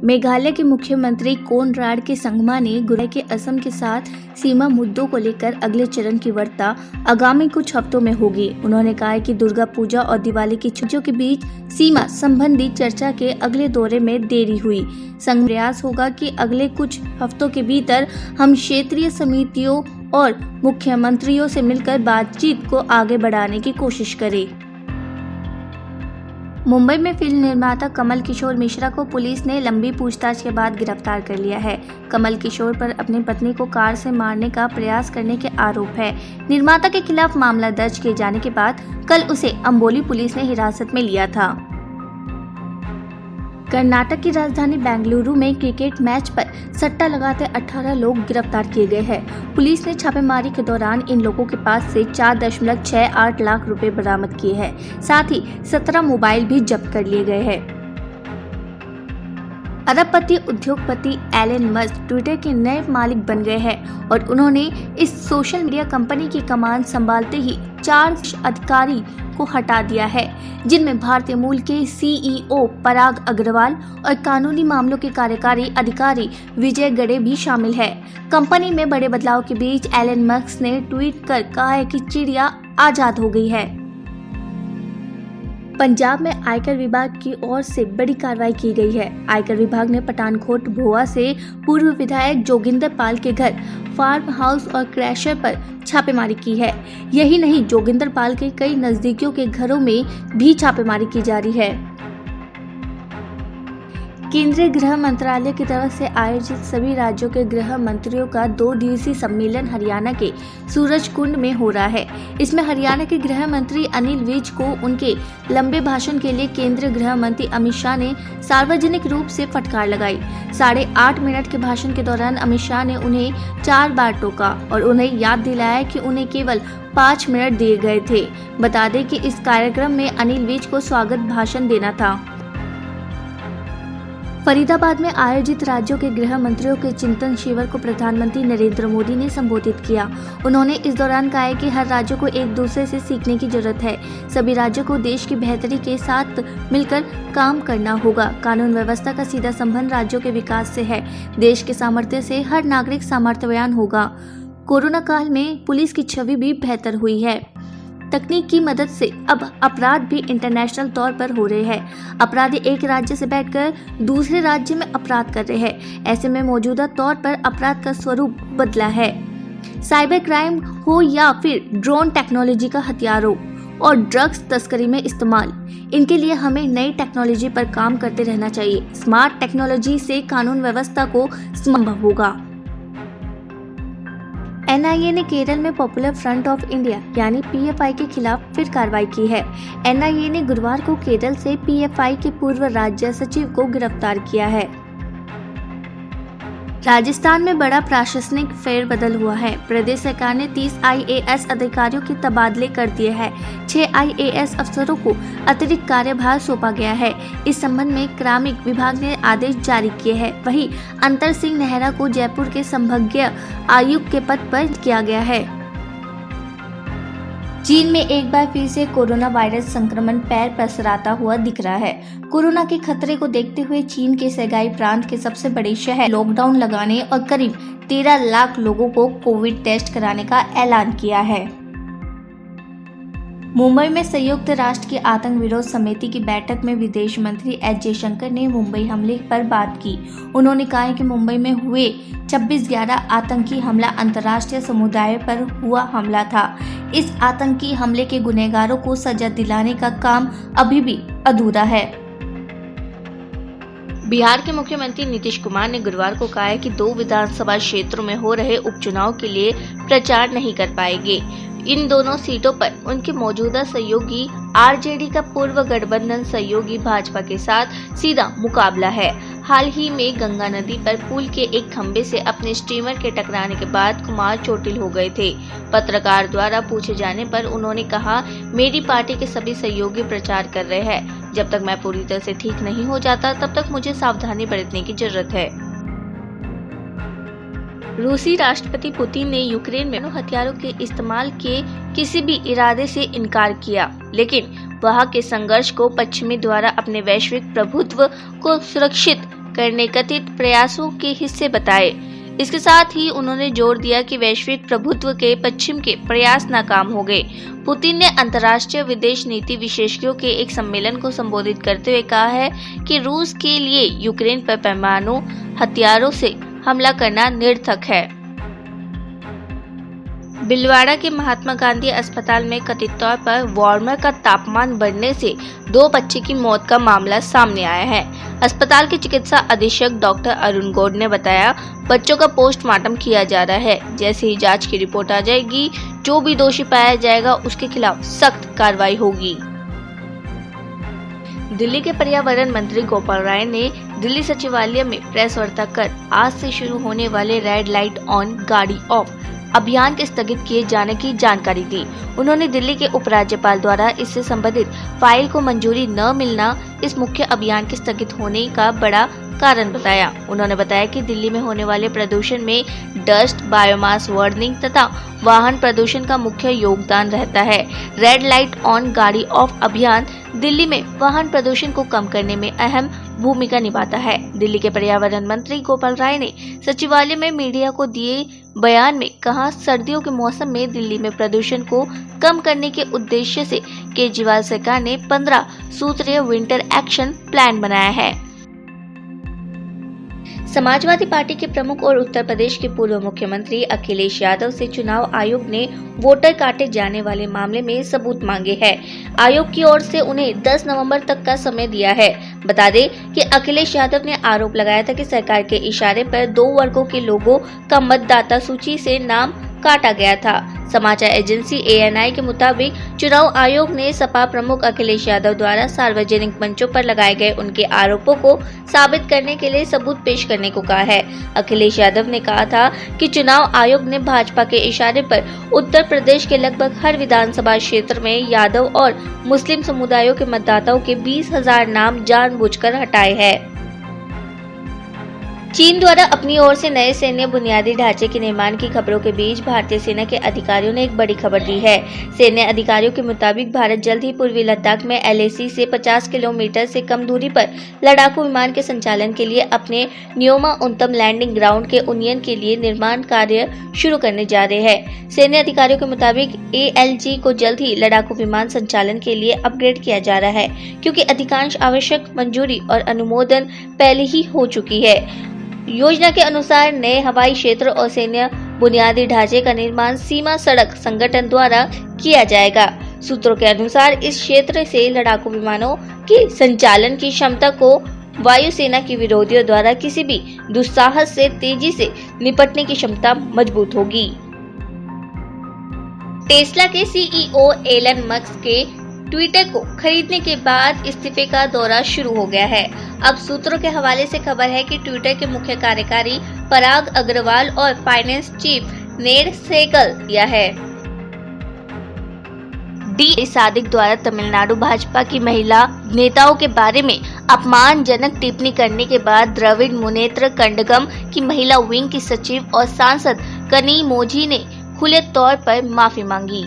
मेघालय के मुख्यमंत्री कोनराड के संगमा ने गुरुवार के असम के साथ सीमा मुद्दों को लेकर अगले चरण की वार्ता आगामी कुछ हफ्तों में होगी। उन्होंने कहा कि दुर्गा पूजा और दिवाली की छुट्टियों के बीच सीमा संबंधी चर्चा के अगले दौरे में देरी हुई। संघ प्रयास होगा कि अगले कुछ हफ्तों के भीतर हम क्षेत्रीय समितियों और मुख्यमंत्रियों से मिलकर बातचीत को आगे बढ़ाने की कोशिश करें। मुंबई में फिल्म निर्माता कमल किशोर मिश्रा को पुलिस ने लंबी पूछताछ के बाद गिरफ्तार कर लिया है। कमल किशोर पर अपनी पत्नी को कार से मारने का प्रयास करने के आरोप है। निर्माता के खिलाफ मामला दर्ज किए जाने के बाद कल उसे अंबोली पुलिस ने हिरासत में लिया था। कर्नाटक की राजधानी बेंगलुरु में क्रिकेट मैच पर सट्टा लगाते 18 लोग गिरफ्तार किए गए हैं। पुलिस ने छापेमारी के दौरान इन लोगों के पास से 4.68 लाख रुपए बरामद किए हैं। साथ ही 17 मोबाइल भी जब्त कर लिए गए हैं। अरबपति उद्योगपति एलन मस्क ट्विटर के नए मालिक बन गए हैं और उन्होंने इस सोशल मीडिया कंपनी की कमान संभालते ही 4 अधिकारी को हटा दिया है, जिनमें भारतीय मूल के सीईओ पराग अग्रवाल और कानूनी मामलों के कार्यकारी अधिकारी विजय गड़े भी शामिल है। कंपनी में बड़े बदलाव के बीच एलन मस्क ने ट्वीट कर कहा है कि चिड़िया आजाद हो गई है। पंजाब में आयकर विभाग की ओर से बड़ी कार्रवाई की गई है। आयकर विभाग ने पठानकोट भोआ से पूर्व विधायक जोगिंदर पाल के घर, फार्म हाउस और क्रैशर पर छापेमारी की है। यही नहीं, जोगिंदर पाल के कई नजदीकियों के घरों में भी छापेमारी की जा रही है। केंद्रीय गृह मंत्रालय की तरफ से आयोजित सभी राज्यों के गृह मंत्रियों का 2 दिवसीय सम्मेलन हरियाणा के सूरजकुंड में हो रहा है। इसमें हरियाणा के गृह मंत्री अनिल विज को उनके लंबे भाषण के लिए केंद्रीय गृह मंत्री अमित शाह ने सार्वजनिक रूप से फटकार लगाई। 8.5 मिनट के भाषण के दौरान अमित शाह ने उन्हें 4 बार टोका और उन्हें याद दिलाया कि उन्हें केवल 5 मिनट दिए गए थे। बता दें कि इस कार्यक्रम में अनिल विज को स्वागत भाषण देना था। फरीदाबाद में आयोजित राज्यों के गृह मंत्रियों के चिंतन शिविर को प्रधानमंत्री नरेंद्र मोदी ने संबोधित किया। उन्होंने इस दौरान कहा कि हर राज्य को एक दूसरे से सीखने की जरूरत है। सभी राज्यों को देश की बेहतरी के साथ मिलकर काम करना होगा। कानून व्यवस्था का सीधा संबंध राज्यों के विकास से है। देश के सामर्थ्य से हर नागरिक सामर्थ्यवान होगा। कोरोना काल में पुलिस की छवि भी बेहतर हुई है। तकनीक की मदद से अब अपराध भी इंटरनेशनल तौर पर हो रहे हैं। अपराधी एक राज्य से बैठकर दूसरे राज्य में अपराध कर रहे हैं। ऐसे में मौजूदा तौर पर अपराध का स्वरूप बदला है। साइबर क्राइम हो या फिर ड्रोन टेक्नोलॉजी का हथियारों और ड्रग्स तस्करी में इस्तेमाल, इनके लिए हमें नई टेक्नोलॉजी पर काम करते रहना चाहिए। स्मार्ट टेक्नोलॉजी से कानून व्यवस्था को संभव होगा। एनआईए ने केरल में पॉपुलर फ्रंट ऑफ इंडिया यानी पीएफआई के खिलाफ फिर कार्रवाई की है। एनआईए ने गुरुवार को केरल से पीएफआई के पूर्व राज्य सचिव को गिरफ्तार किया है। राजस्थान में बड़ा प्रशासनिक फेरबदल हुआ है। प्रदेश सरकार ने 30 आईएएस अधिकारियों के तबादले कर दिए हैं। 6 आईएएस अफसरों को अतिरिक्त कार्यभार सौंपा गया है। इस संबंध में कार्मिक विभाग ने आदेश जारी किए हैं। वहीं अंतर सिंह नेहरा को जयपुर के संभागीय आयुक्त के पद पर किया गया है। चीन में एक बार फिर से कोरोना वायरस संक्रमण पैर पसराता हुआ दिख रहा है। कोरोना के खतरे को देखते हुए चीन के सेगाई प्रांत के सबसे बड़े शहर लॉकडाउन लगाने और करीब 13 लाख लोगों को कोविड टेस्ट कराने का ऐलान किया है। मुंबई में संयुक्त राष्ट्र की आतंक विरोध समिति की बैठक में विदेश मंत्री एस जयशंकर ने मुंबई हमले पर बात की। उन्होंने कहा कि मुंबई में हुए 26/11 आतंकी हमला अंतर्राष्ट्रीय समुदाय पर हुआ हमला था। इस आतंकी हमले के गुनहगारों को सजा दिलाने का काम अभी भी अधूरा है। बिहार के मुख्यमंत्री नीतीश कुमार ने गुरुवार को कहा है कि 2 विधानसभा क्षेत्रों में हो रहे उपचुनाव के लिए प्रचार नहीं कर पाएंगे। इन दोनों सीटों पर उनके मौजूदा सहयोगी आरजेडी का पूर्व गठबंधन सहयोगी भाजपा के साथ सीधा मुकाबला है। हाल ही में गंगा नदी पर पुल के एक खंभे से अपने स्टीमर के टकराने के बाद कुमार चोटिल हो गए थे। पत्रकार द्वारा पूछे जाने पर उन्होंने कहा, मेरी पार्टी के सभी सहयोगी प्रचार कर रहे हैं। जब तक मैं पूरी तरह से ठीक नहीं हो जाता तब तक मुझे सावधानी बरतने की जरूरत है। रूसी राष्ट्रपति पुतिन ने यूक्रेन में हथियारों के इस्तेमाल के किसी भी इरादे से इनकार किया, लेकिन वहां के संघर्ष को पश्चिमी द्वारा अपने वैश्विक प्रभुत्व को सुरक्षित करने कथित प्रयासों के हिस्से बताए। इसके साथ ही उन्होंने जोर दिया कि वैश्विक प्रभुत्व के पश्चिम के प्रयास नाकाम हो गए। पुतिन ने अंतर्राष्ट्रीय विदेश नीति विशेषज्ञों के एक सम्मेलन को संबोधित करते हुए कहा है कि रूस के लिए यूक्रेन पर परमाणु हथियारों से हमला करना निरर्थक है। भीलवाड़ा के महात्मा गांधी अस्पताल में कथित तौर पर वार्मर का तापमान बढ़ने से 2 बच्चे की मौत का मामला सामने आया है। अस्पताल के चिकित्सा अधीक्षक डॉक्टर अरुण गौड़ ने बताया, बच्चों का पोस्टमार्टम किया जा रहा है। जैसे ही जांच की रिपोर्ट आ जाएगी, जो भी दोषी पाया जाएगा उसके खिलाफ सख्त कार्रवाई होगी। दिल्ली के पर्यावरण मंत्री गोपाल राय ने दिल्ली सचिवालय में प्रेस वार्ता कर आज से शुरू होने वाले रेड लाइट ऑन गाड़ी ऑफ अभियान के स्थगित किए जाने की जानकारी दी। उन्होंने दिल्ली के उपराज्यपाल द्वारा इससे संबंधित फाइल को मंजूरी न मिलना इस मुख्य अभियान के स्थगित होने का बड़ा कारण बताया। उन्होंने बताया कि दिल्ली में होने वाले प्रदूषण में डस्ट, बायोमास वार्निंग तथा वाहन प्रदूषण का मुख्य योगदान रहता है। रेड लाइट ऑन गाड़ी ऑफ अभियान दिल्ली में वाहन प्रदूषण को कम करने में अहम भूमिका निभाता है। दिल्ली के पर्यावरण मंत्री गोपाल राय ने सचिवालय में मीडिया को दिए बयान में कहा, सर्दियों के मौसम में दिल्ली में प्रदूषण को कम करने के उद्देश्य से केजरीवाल सरकार ने 15 सूत्रीय विंटर एक्शन प्लान बनाया है। समाजवादी पार्टी के प्रमुख और उत्तर प्रदेश के पूर्व मुख्यमंत्री अखिलेश यादव से चुनाव आयोग ने वोटर काटे जाने वाले मामले में सबूत मांगे हैं। आयोग की ओर से उन्हें 10 नवंबर तक का समय दिया है। बता दें कि अखिलेश यादव ने आरोप लगाया था कि सरकार के इशारे पर 2 वर्गों के लोगों का मतदाता सूची से नाम काटा गया था। समाचार एजेंसी ANI के मुताबिक चुनाव आयोग ने सपा प्रमुख अखिलेश यादव द्वारा सार्वजनिक मंचों पर लगाए गए उनके आरोपों को साबित करने के लिए सबूत पेश करने को कहा है। अखिलेश यादव ने कहा था कि चुनाव आयोग ने भाजपा के इशारे पर उत्तर प्रदेश के लगभग हर विधानसभा क्षेत्र में यादव और मुस्लिम समुदायों के मतदाताओं के 20,000 नाम जानबूझकर हटाए हैं। चीन द्वारा अपनी ओर से नए सैन्य बुनियादी ढांचे के निर्माण की खबरों के बीच भारतीय सेना के अधिकारियों ने एक बड़ी खबर दी है। सैन्य अधिकारियों के मुताबिक भारत जल्द ही पूर्वी लद्दाख में LAC से 50 किलोमीटर से कम दूरी पर लड़ाकू विमान के संचालन के लिए अपने न्योमा उनतम लैंडिंग ग्राउंड के उन्नयन के लिए निर्माण कार्य शुरू करने जा रहे हैं। सैन्य अधिकारियों के मुताबिक ALG को जल्द ही लड़ाकू विमान संचालन के लिए अपग्रेड किया जा रहा है, क्योंकि अधिकांश आवश्यक मंजूरी और अनुमोदन पहले ही हो चुकी है। योजना के अनुसार नए हवाई क्षेत्र और सैन्य बुनियादी ढांचे का निर्माण सीमा सड़क संगठन द्वारा किया जाएगा। सूत्रों के अनुसार इस क्षेत्र से लड़ाकू विमानों के संचालन की क्षमता को वायुसेना के विरोधियों द्वारा किसी भी दुस्साहस से तेजी से निपटने की क्षमता मजबूत होगी। टेस्ला के CEO एलन मस्क के ट्विटर को खरीदने के बाद इस्तीफे का दौरा शुरू हो गया है। अब सूत्रों के हवाले से खबर है कि ट्विटर के मुख्य कार्यकारी पराग अग्रवाल और फाइनेंस चीफ नेड सहगल दिया है। डी सादिक द्वारा तमिलनाडु भाजपा की महिला नेताओं के बारे में अपमानजनक टिप्पणी करने के बाद द्रविड़ मुनेत्र कंडगम की महिला विंग की सचिव और सांसद कनिमोझी ने खुले तौर पर माफी मांगी।